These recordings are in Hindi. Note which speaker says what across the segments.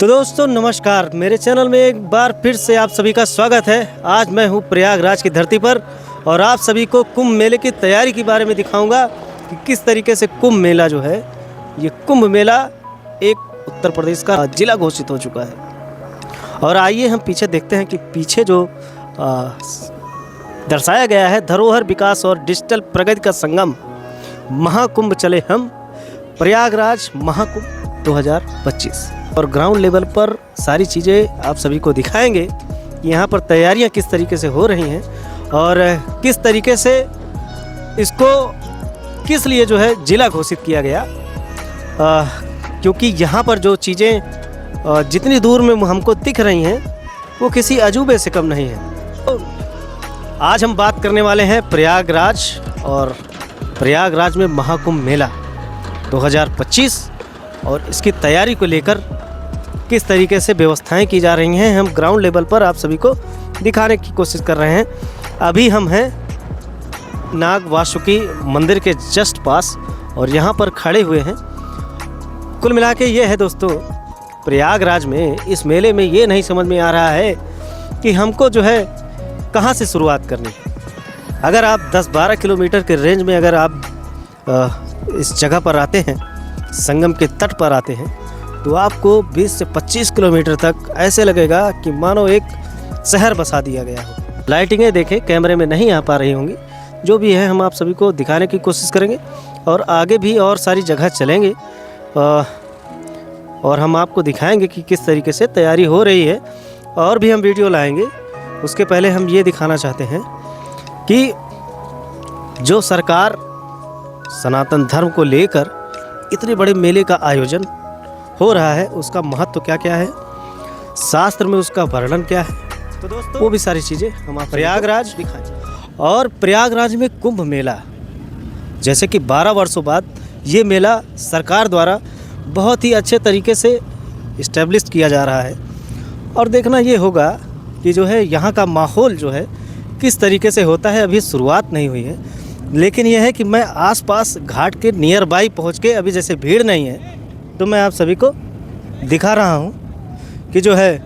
Speaker 1: तो दोस्तों नमस्कार, मेरे चैनल में एक बार फिर से आप सभी का स्वागत है। आज मैं हूं प्रयागराज की धरती पर और आप सभी को कुंभ मेले की तैयारी के बारे में दिखाऊंगा कि किस तरीके से कुंभ मेला जो है, ये कुंभ मेला एक उत्तर प्रदेश का जिला घोषित हो चुका है। और आइए हम पीछे देखते हैं कि पीछे जो दर्शाया गया है, धरोहर विकास और डिजिटल प्रगति का संगम, महाकुंभ चले हम, प्रयागराज महाकुंभ 2025। और ग्राउंड लेवल पर सारी चीज़ें आप सभी को दिखाएंगे कि यहाँ पर तैयारियाँ किस तरीके से हो रही हैं और किस तरीके से इसको किस लिए जो है जिला घोषित किया गया। क्योंकि यहाँ पर जो चीज़ें जितनी दूर में हमको दिख रही हैं वो किसी अजूबे से कम नहीं है। तो आज हम बात करने वाले हैं प्रयागराज और प्रयागराज में महाकुंभ मेला 2025 और इसकी तैयारी को लेकर किस तरीके से व्यवस्थाएं की जा रही हैं, हम ग्राउंड लेवल पर आप सभी को दिखाने की कोशिश कर रहे हैं। अभी हम हैं नाग वासुकी मंदिर के जस्ट पास और यहाँ पर खड़े हुए हैं। कुल मिला के ये है दोस्तों, प्रयागराज में इस मेले में ये नहीं समझ में आ रहा है कि हमको जो है कहाँ से शुरुआत करनी है। अगर आप 10-12 किलोमीटर के रेंज में अगर आप इस जगह पर आते हैं, संगम के तट पर आते हैं, तो आपको 20 से 25 किलोमीटर तक ऐसे लगेगा कि मानो एक शहर बसा दिया गया हो। लाइटिंगें देखें, कैमरे में नहीं आ पा रही होंगी, जो भी है हम आप सभी को दिखाने की कोशिश करेंगे और आगे भी और सारी जगह चलेंगे और हम आपको दिखाएंगे कि किस तरीके से तैयारी हो रही है और भी हम वीडियो लाएंगे। उसके पहले हम ये दिखाना चाहते हैं कि जो सरकार सनातन धर्म को लेकर इतने बड़े मेले का आयोजन हो रहा है, उसका महत्व क्या क्या है, शास्त्र में उसका वर्णन क्या है, तो दोस्तों वो भी सारी चीज़ें हम आप प्रयागराज दिखाएं। और प्रयागराज में कुंभ मेला, जैसे कि 12 वर्षों बाद ये मेला सरकार द्वारा बहुत ही अच्छे तरीके से इस्टेब्लिश किया जा रहा है। और देखना ये होगा कि जो है यहाँ का माहौल जो है किस तरीके से होता है। अभी शुरुआत नहीं हुई है, लेकिन यह है कि मैं आसपास घाट के नियर बाई पहुँच के, अभी जैसे भीड़ नहीं है तो मैं आप सभी को दिखा रहा हूँ कि जो है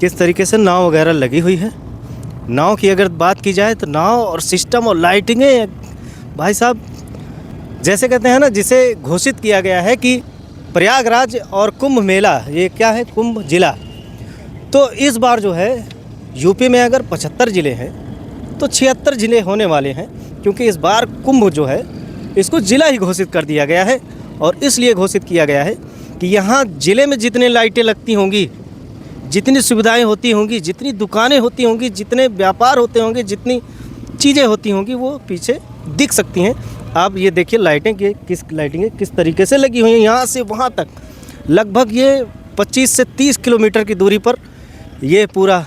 Speaker 1: किस तरीके से नाव वगैरह लगी हुई है। नाव की अगर बात की जाए तो नाव और सिस्टम और लाइटिंगें, भाई साहब, जैसे कहते हैं ना, जिसे घोषित किया गया है कि प्रयागराज और कुंभ मेला, ये क्या है, कुंभ जिला। तो इस बार जो है यूपी में अगर 75 ज़िले हैं तो 76 ज़िले होने वाले हैं, क्योंकि इस बार कुंभ जो है इसको ज़िला ही घोषित कर दिया गया है। और इसलिए घोषित किया गया है कि यहाँ ज़िले में जितने लाइटें लगती होंगी, जितनी सुविधाएं होती होंगी, जितनी दुकानें होती होंगी, जितने व्यापार होते होंगे, जितनी चीज़ें होती होंगी, वो पीछे दिख सकती हैं। आप ये देखिए लाइटेंगे किस तरीके से लगी हुई हैं। यहाँ से वहाँ तक लगभग ये 25 से 30 किलोमीटर की दूरी पर ये पूरा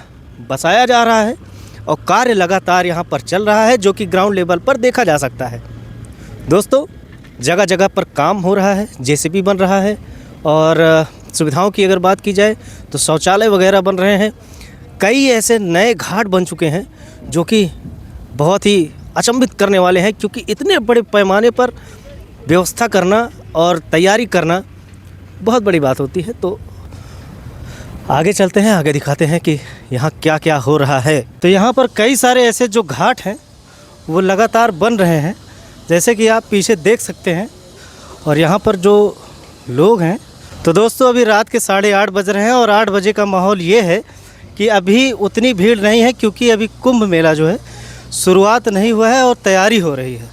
Speaker 1: बसाया जा रहा है और कार्य लगातार यहाँ पर चल रहा है, जो कि ग्राउंड लेवल पर देखा जा सकता है। दोस्तों जगह जगह पर काम हो रहा है, जेसीबी बन रहा है और सुविधाओं की अगर बात की जाए तो शौचालय वगैरह बन रहे हैं। कई ऐसे नए घाट बन चुके हैं जो कि बहुत ही अचंभित करने वाले हैं, क्योंकि इतने बड़े पैमाने पर व्यवस्था करना और तैयारी करना बहुत बड़ी बात होती है। तो आगे चलते हैं, आगे दिखाते हैं कि यहाँ क्या क्या हो रहा है। तो यहाँ पर कई सारे ऐसे जो घाट हैं वो लगातार बन रहे हैं, जैसे कि आप पीछे देख सकते हैं। और यहाँ पर जो लोग हैं, तो दोस्तों अभी रात के 8:30 बज रहे हैं और 8 बजे का माहौल ये है कि अभी उतनी भीड़ नहीं है, क्योंकि अभी कुंभ मेला जो है शुरुआत नहीं हुआ है और तैयारी हो रही है।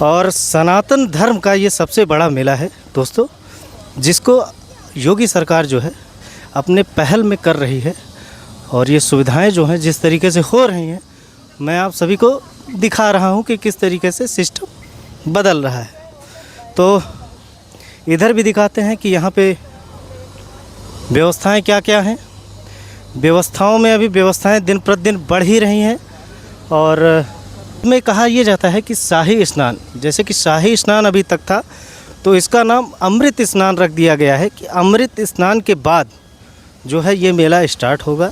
Speaker 1: और सनातन धर्म का ये सबसे बड़ा मेला है दोस्तों, जिसको योगी सरकार जो है अपने पहल में कर रही है। और ये सुविधाएं जो हैं जिस तरीके से हो रही हैं, मैं आप सभी को दिखा रहा हूं कि किस तरीके से सिस्टम बदल रहा है। तो इधर भी दिखाते हैं कि यहाँ पे व्यवस्थाएं क्या क्या हैं। व्यवस्थाओं में अभी व्यवस्थाएं दिन प्रतिदिन बढ़ ही रही हैं। और में कहा यह जाता है कि शाही स्नान, जैसे कि शाही स्नान अभी तक था, तो इसका नाम अमृत स्नान रख दिया गया है कि अमृत स्नान के बाद जो है ये मेला स्टार्ट होगा।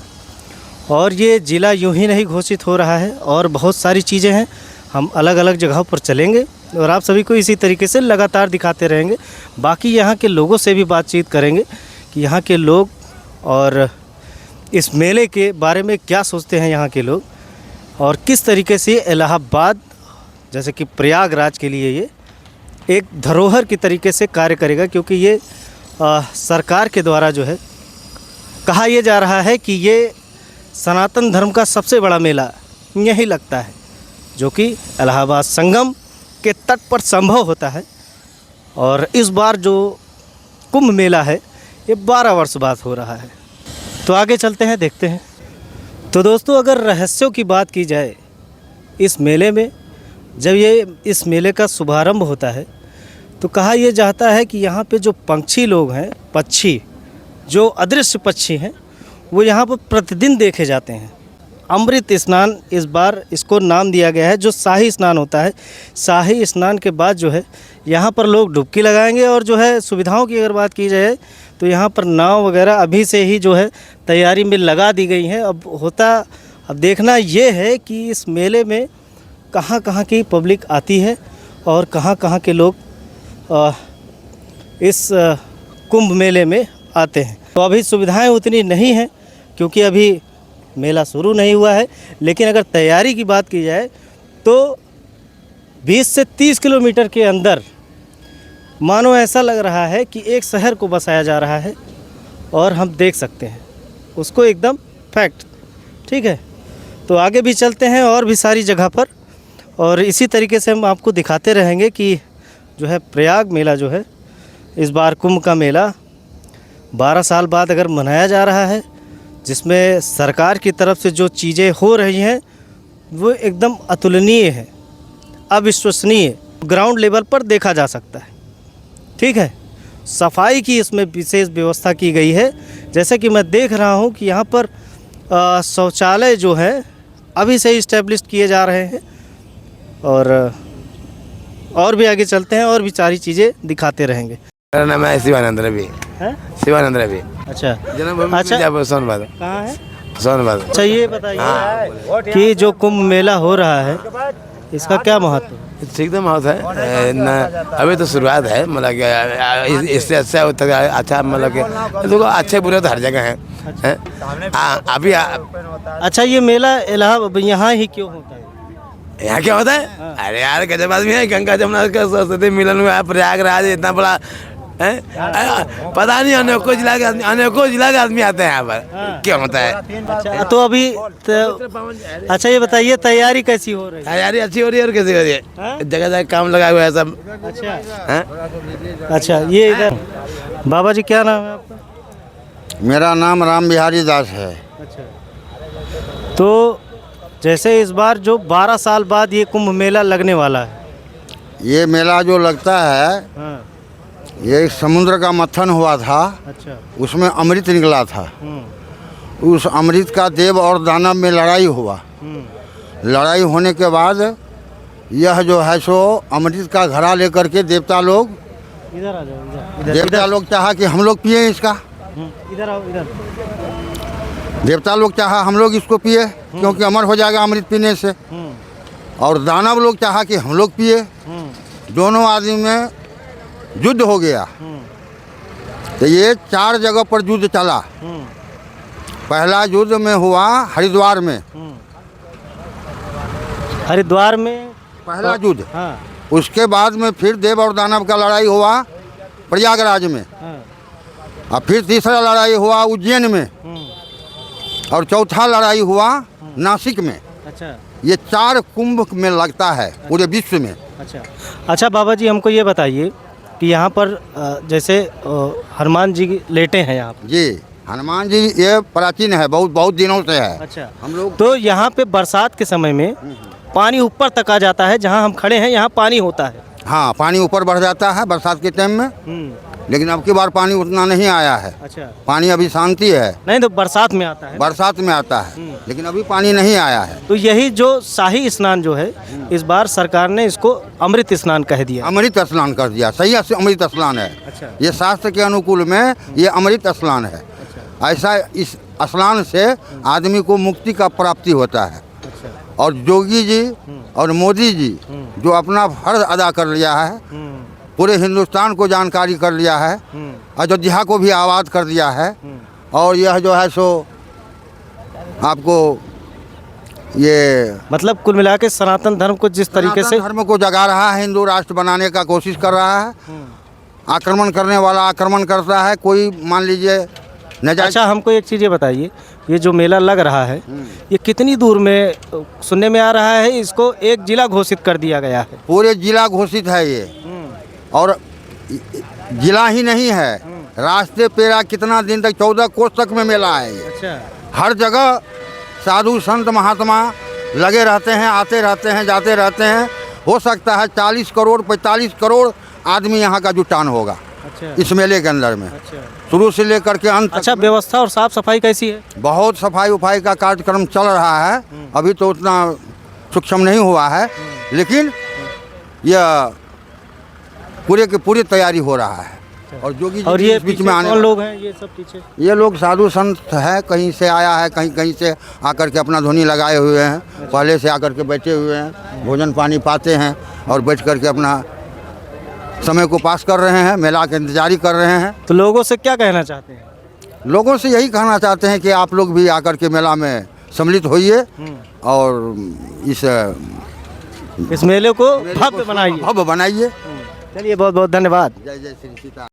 Speaker 1: और ये ज़िला यूँ ही नहीं घोषित हो रहा है, और बहुत सारी चीज़ें हैं, हम अलग अलग जगहों पर चलेंगे और आप सभी को इसी तरीके से लगातार दिखाते रहेंगे। बाकी यहाँ के लोगों से भी बातचीत करेंगे कि यहाँ के लोग और इस मेले के बारे में क्या सोचते हैं यहाँ के लोग, और किस तरीके से इलाहाबाद जैसे कि प्रयागराज के लिए ये एक धरोहर की तरीके से कार्य करेगा, क्योंकि ये सरकार के द्वारा जो है कहा यह जा रहा है कि ये सनातन धर्म का सबसे बड़ा मेला यही लगता है, जो कि इलाहाबाद संगम के तट पर संभव होता है। और इस बार जो कुंभ मेला है ये 12 वर्ष बाद हो रहा है। तो आगे चलते हैं, देखते हैं। तो दोस्तों, अगर रहस्यों की बात की जाए इस मेले में, जब ये इस मेले का शुभारंभ होता है तो कहा यह जाता है कि यहाँ पे जो पंछी लोग हैं, पक्षी जो अदृश्य पक्षी हैं, वो यहाँ पर प्रतिदिन देखे जाते हैं। अमृत स्नान इस बार इसको नाम दिया गया है, जो शाही स्नान होता है। शाही स्नान के बाद जो है यहाँ पर लोग डुबकी लगाएंगे, और जो है सुविधाओं की अगर बात की जाए तो यहाँ पर नाव वगैरह अभी से ही जो है तैयारी में लगा दी गई हैं। अब देखना ये है कि इस मेले में कहाँ कहाँ की पब्लिक आती है और कहाँ कहाँ के लोग इस कुंभ मेले में आते हैं। तो अभी सुविधाएं उतनी नहीं हैं क्योंकि अभी मेला शुरू नहीं हुआ है, लेकिन अगर तैयारी की बात की जाए तो 20 से 30 किलोमीटर के अंदर मानो ऐसा लग रहा है कि एक शहर को बसाया जा रहा है, और हम देख सकते हैं उसको एकदम फैक्ट। ठीक है, तो आगे भी चलते हैं और भी सारी जगह पर, और इसी तरीके से हम आपको दिखाते रहेंगे कि जो है प्रयाग मेला जो है इस बार कुंभ का मेला 12 साल बाद अगर मनाया जा रहा है, जिसमें सरकार की तरफ से जो चीज़ें हो रही हैं वो एकदम अतुलनीय है, अविश्वसनीय, ग्राउंड लेवल पर देखा जा सकता है। ठीक है, सफाई की इसमें विशेष व्यवस्था की गई है। जैसे कि मैं देख रहा हूँ कि यहाँ पर शौचालय जो है अभी से इस्टेब्लिश किए जा रहे हैं, और भी आगे चलते हैं और भी सारी चीज़ें दिखाते रहेंगे।
Speaker 2: मेरा नाम है शिवानंद रवि। शिवानंद रवि।
Speaker 1: अच्छा,
Speaker 2: जन्मभूमि
Speaker 1: अच्छा,
Speaker 2: सोनभद्र।
Speaker 1: कहाँ है?
Speaker 2: सोनभद्र।
Speaker 1: अच्छा, ये बताइए कि जो कुंभ मेला हो रहा है इसका क्या महत्व है?
Speaker 2: ठीक तो महत्व है न, अभी तो शुरुआत है, मतलब कि इससे अच्छा मतलब कि देखो अच्छे बुरे तो हर जगह हैं। अभी
Speaker 1: अच्छा, ये मेला इलाहाबाद यहाँ ही क्यों होता है?
Speaker 2: यहाँ क्या होता है? अरे यार गजब आदमी है, गंगा जमुना का सरस्वती मिलन हुआ, प्रयागराज इतना बड़ा है, पता नहीं अनेकों जिला के आदमी आते हैं यहाँ पर। क्या होता है?
Speaker 1: अच्छा, तो अभी अच्छा ये बताइए तैयारी कैसी हो रही है?
Speaker 2: तैयारी अच्छी हो रही है और कैसी हो रही है? जगह जगह काम लगा हुआ है सब।
Speaker 1: अच्छा, ये इधर बाबा जी क्या नाम है आपका?
Speaker 3: मेरा नाम राम बिहारी दास है।
Speaker 1: अच्छा, तो जैसे इस बार जो 12 साल बाद ये कुंभ मेला लगने वाला है,
Speaker 3: ये मेला जो लगता है ये समुद्र का मंथन हुआ था।
Speaker 1: अच्छा,
Speaker 3: उसमें अमृत निकला था। उस अमृत का देव और दानव में लड़ाई हुआ। लड़ाई होने के बाद यह जो है सो अमृत का घड़ा लेकर के देवता लोग
Speaker 1: इधर आ जाओ,
Speaker 3: देवता लोग चाहा कि हम लोग पिए इसका।
Speaker 1: इधर आओ, इधर।
Speaker 3: देवता लोग चाहा हम लोग इसको पिए क्योंकि अमर हो जाएगा अमृत पीने से, और दानव लोग चाहा कि हम लोग पिए। दोनों आदमी में युद्ध हो गया। तो ये 4 जगह पर युद्ध चला। पहला युद्ध में हुआ हरिद्वार में।
Speaker 1: हरिद्वार में
Speaker 3: पहला युद्ध।
Speaker 1: हाँ।
Speaker 3: उसके बाद में फिर देव और दानव का लड़ाई हुआ प्रयागराज में।
Speaker 1: हाँ।
Speaker 3: और फिर तीसरा लड़ाई हुआ उज्जैन में, और चौथा लड़ाई हुआ नासिक में।
Speaker 1: अच्छा,
Speaker 3: ये 4 कुंभ में लगता है पूरे विश्व में।
Speaker 1: अच्छा बाबा जी, हमको ये बताइए कि यहाँ पर जैसे हनुमान जी लेटे हैं यहाँ पर।
Speaker 3: जी, हनुमान जी ये प्राचीन है, बहुत दिनों से है।
Speaker 1: अच्छा,
Speaker 3: हम लोग
Speaker 1: तो यहाँ पे बरसात के समय में पानी ऊपर तक आ जाता है, जहाँ हम खड़े हैं यहाँ पानी होता है।
Speaker 3: हाँ, पानी ऊपर बढ़ जाता है बरसात के टाइम में, लेकिन अब की बार पानी उतना नहीं आया है।
Speaker 1: अच्छा,
Speaker 3: पानी अभी शांति है।
Speaker 1: नहीं तो बरसात में आता है।
Speaker 3: बरसात में आता है, लेकिन अभी पानी नहीं आया है।
Speaker 1: तो यही जो शाही स्नान जो है इस बार सरकार ने इसको अमृत स्नान कह दिया।
Speaker 3: अमृत स्नान कर दिया, सही अमृत स्नान है।
Speaker 1: अच्छा,
Speaker 3: ये शास्त्र के अनुकूल में ये अमृत स्नान है। ऐसा इस स्नान से आदमी को मुक्ति का प्राप्ति होता है। और योगी जी और मोदी जी जो अपना फर्ज अदा कर लिया है, पूरे हिंदुस्तान को जानकारी कर लिया है अयोध्या को भी आबाद कर दिया है। और यह जो है सो आपको ये
Speaker 1: मतलब कुल मिला के सनातन धर्म को जिस तरीके से
Speaker 3: सनातन धर्म को जगा रहा है, हिंदू राष्ट्र बनाने का कोशिश कर रहा है। आक्रमण करने वाला आक्रमण करता है, कोई मान लीजिए नजायज।
Speaker 1: अच्छा, हमको एक चीज़ ये बताइए, ये जो मेला लग रहा है ये कितनी दूर में, सुनने में आ रहा है इसको एक जिला घोषित कर दिया गया है।
Speaker 3: पूरे जिला घोषित है ये, और जिला ही नहीं है, रास्ते पेरा कितना दिन तक 14 कोस तक में मेला है ये।
Speaker 1: अच्छा,
Speaker 3: हर जगह साधु संत महात्मा लगे रहते हैं, आते रहते हैं, जाते रहते हैं। हो सकता है 40 करोड़ 45 करोड़ आदमी यहाँ का जुटान होगा
Speaker 1: अच्छा,
Speaker 3: इस मेले के अंदर में,
Speaker 1: अच्छा।
Speaker 3: शुरू से लेकर के अंत तक।
Speaker 1: अच्छा, व्यवस्था और साफ सफाई कैसी है?
Speaker 3: बहुत सफाई उफाई का कार्यक्रम चल रहा है, अभी तो उतना सूक्ष्म नहीं हुआ है, लेकिन यह पूरे की पूरी तैयारी हो रहा है। और जोगी जी
Speaker 1: और
Speaker 3: भी
Speaker 1: ये
Speaker 3: इस बीच
Speaker 1: पीछे
Speaker 3: में आने
Speaker 1: कौन लोग हैं ये सब पीछे?
Speaker 3: ये लोग साधु संत है, कहीं से आया है, कहीं कहीं से आकर के अपना ध्वनि लगाए हुए हैं, पहले से आकर के बैठे हुए हैं, भोजन पानी पाते हैं और बैठ कर के अपना समय को पास कर रहे हैं, मेला की इंतजारी कर रहे हैं।
Speaker 1: तो लोगों से क्या कहना चाहते हैं?
Speaker 3: लोगों से यही कहना चाहते हैं कि आप लोग भी आकर के मेला में सम्मिलित होइए और
Speaker 1: इस मेले को भव्य बनाइए।
Speaker 3: भव्य बनाइए।
Speaker 1: चलिए, बहुत बहुत धन्यवाद।
Speaker 3: जय जय श्री सीता।